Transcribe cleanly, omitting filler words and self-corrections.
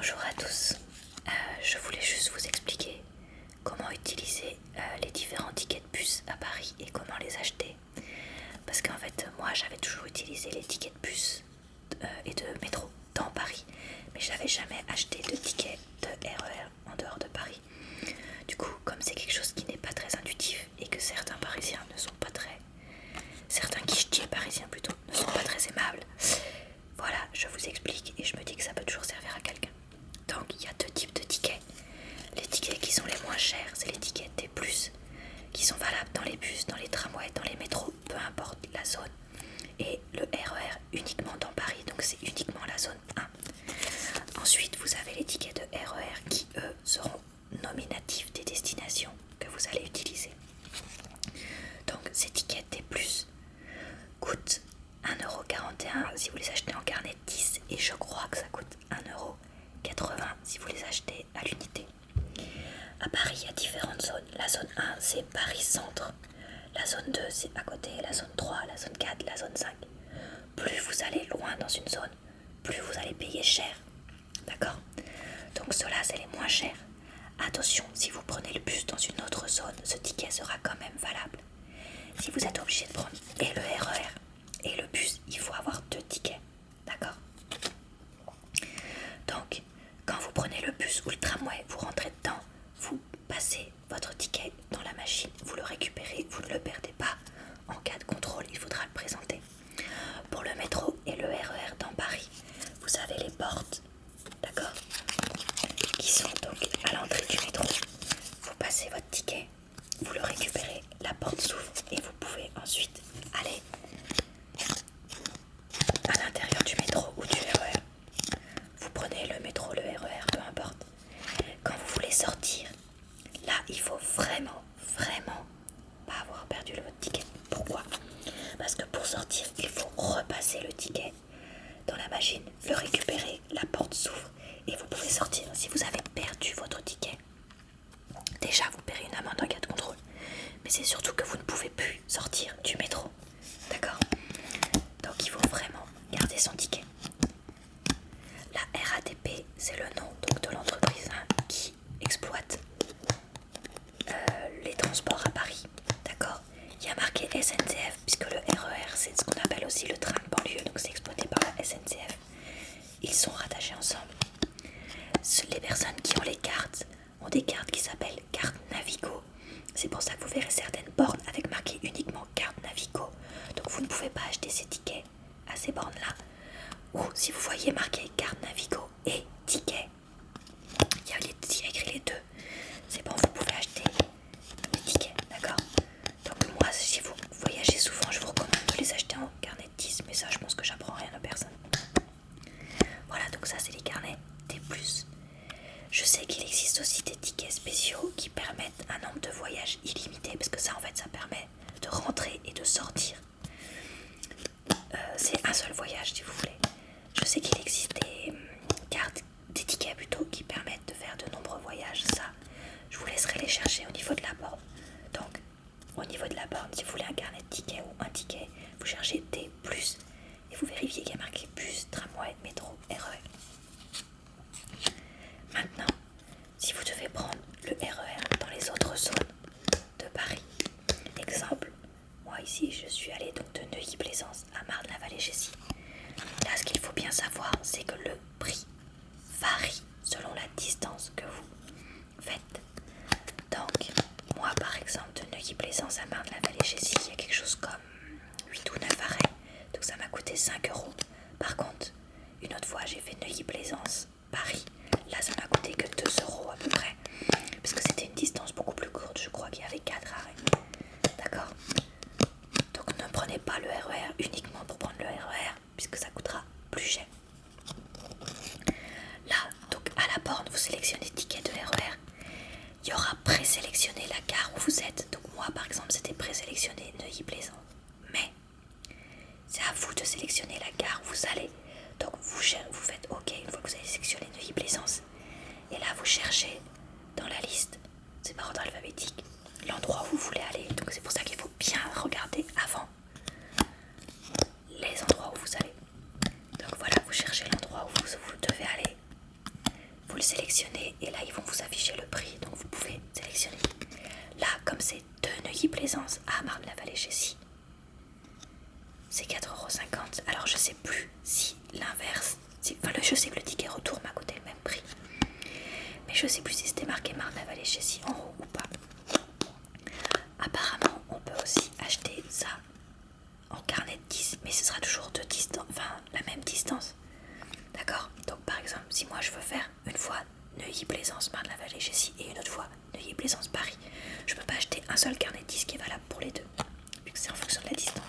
Bonjour à tous. Je voulais juste vous expliquer comment utiliser les différents tickets de bus à Paris et comment les acheter. Parce qu'en fait, moi j'avais toujours utilisé les tickets de bus et de métro dans Paris, mais je n'avais jamais acheté de tickets de RER en dehors de Paris. Du coup, comme c'est quelque chose qui n'est pas très intuitif et que certains Parisiens ne sont pas très... certains guichetiers parisiens plutôt ne sont pas très aimables, voilà, je vous explique et je me dis que ça peut toujours servir à quelqu'un. Donc il y a deux types de tickets. Les tickets qui sont les moins chers, c'est les tickets T+, qui sont valables dans les bus, dans les tramways, dans les métros, peu importe la zone. Et le RER uniquement dans Paris, donc c'est uniquement la zone 1. Ensuite, vous avez les tickets de RER qui, eux, seront nominatifs des destinations que vous allez utiliser. Donc ces tickets T+, coûtent 1,41€ si vous les achetez en carnet de 10 et je crois que ça coûte 1,80€ si vous les achetez à l'unité. À Paris, il y a différentes zones. La zone 1, c'est Paris Centre. La zone 2, c'est à côté. La zone 3, la zone 4, la zone 5. Plus vous allez loin dans une zone, plus vous allez payer cher. D'accord? Donc ceux-là, c'est les moins chers. Attention, si vous prenez le bus dans une autre zone, ce ticket sera quand même valable. Si vous êtes obligé de prendre et le RER et le bus, il faut avoir deux tickets. D'accord? Donc, quand vous prenez le bus ou le tramway, vous rentrez dedans, vous passez votre ticket dans la machine, vous le récupérez, vous ne le perdez pas. En cas de contrôle, il faudra le présenter. Pour le métro et le RER dans Paris, vous avez les portes, d'accord, qui sont donc à l'entrée du métro. Vous passez votre ticket, vous le récupérez, la porte s'ouvre et vous pouvez ensuite aller à l'intérieur du métro ou du RER. Vous prenez le métro, le RER, peu importe. Quand vous voulez sortir, là, il faut vraiment pas avoir perdu votre ticket. Pourquoi? Parce que pour sortir, il faut repasser le ticket dans la machine, le récupérer, la porte s'ouvre et vous pouvez sortir. Si vous avez perdu votre ticket, déjà vous paierez une amende en cas de contrôle. Mais c'est surtout que vous ne pouvez plus sortir du métro. D'accord? Donc il faut vraiment garder son ticket. La RATP, c'est le nom donc de l'entreprise qui exploite les transports à Paris. D'accord? Il y a marqué SNCF, puisque le RER, c'est ce qu'on appelle aussi le train de banlieue, donc c'est exploité par la SNCF. Ils sont rattachés ensemble. Les personnes qui ont les cartes ont des cartes qui s'appellent cartes Navigo. C'est pour ça que vous verrez certaines bornes avec marqué uniquement carte Navigo. Donc vous ne pouvez pas acheter ces tickets à ces bornes-là. Ou si vous voyez marqué carte Navigo et ticket, il y a écrit les deux. C'est bon, vous pouvez acheter les tickets, d'accord? Donc moi, si vous voyagez souvent, je vous recommande de les acheter en carnet de 10, mais ça, je pense que j'apprends rien à personne. Voilà, donc ça, c'est les carnets T+. Je sais qu'il existe aussi des tickets spéciaux qui permettent un nombre de voyages illimité, parce que ça, en fait, ça permet de rentrer et de sortir. C'est un seul voyage, si vous voulez. Je sais qu'il existe des tickets plutôt qui permettent de faire de nombreux voyages. Ça, je vous laisserai les chercher au niveau de la borne. Donc, au niveau de la borne, si vous voulez un carnet de tickets ou un ticket, vous cherchez T+, et vous vérifiez qu'il y a marqué bus, tramway, métro, RER. Maintenant, si vous devez prendre le RER dans les autres zones de Paris, exemple, moi ici je suis allée donc de Neuilly-Plaisance à Marne-la-Vallée-Jessie. Là, ce qu'il faut bien savoir, c'est que le prix varie selon la distance que vous faites. Donc, moi par exemple, de Neuilly-Plaisance à Marne-la-Vallée-Jessie, il y a quelque chose comme 8 ou 9 arrêts. Donc ça m'a coûté 5€. Par contre, une autre fois, j'ai fait Neuilly-Plaisance, Paris. Là, ça m'a coûté que 2€ à peu près. Parce que c'était une distance beaucoup plus courte. Je crois qu'il y avait 4 arrêts. D'accord? Donc ne prenez pas le RER uniquement pour prendre le RER, puisque ça coûtera plus cher. Là, donc à la borne, vous sélectionnez ticket de RER. Il y aura présélectionné la gare où vous êtes. Donc moi, par exemple, c'était présélectionné Neuilly-Plaisance. Mais c'est à vous de sélectionner la gare où vous allez. Donc vous faites OK une fois que vous avez sélectionné Neuilly-Plaisance. Et là, vous cherchez dans la liste, c'est par ordre alphabétique, l'endroit où vous voulez aller. Donc c'est pour ça qu'il faut bien regarder avant les endroits où vous allez. Donc voilà, vous cherchez l'endroit où vous devez aller. le sélectionnez et là ils vont vous afficher le prix, donc vous pouvez sélectionner. Là, comme c'est de Neuilly-Plaisance à Marne-la-Vallée-Jessie, c'est 4,50 €. Alors je sais plus si l'inverse, je sais que le ticket retour m'a coûté le même prix, mais je sais plus si c'était marqué Marne-la-Vallée-Jessie en haut ou pas. Apparemment on peut aussi acheter ça en carnet de 10, mais ce sera toujours de distance, enfin la même distance. D'accord? Donc par exemple, si moi je veux faire une fois Neuilly-Plaisance, Marne-la-Vallée-Jessie et une autre fois Neuilly-Plaisance, Paris, je peux pas acheter un seul carnet de 10 qui est valable pour les deux, vu que c'est en fonction de la distance.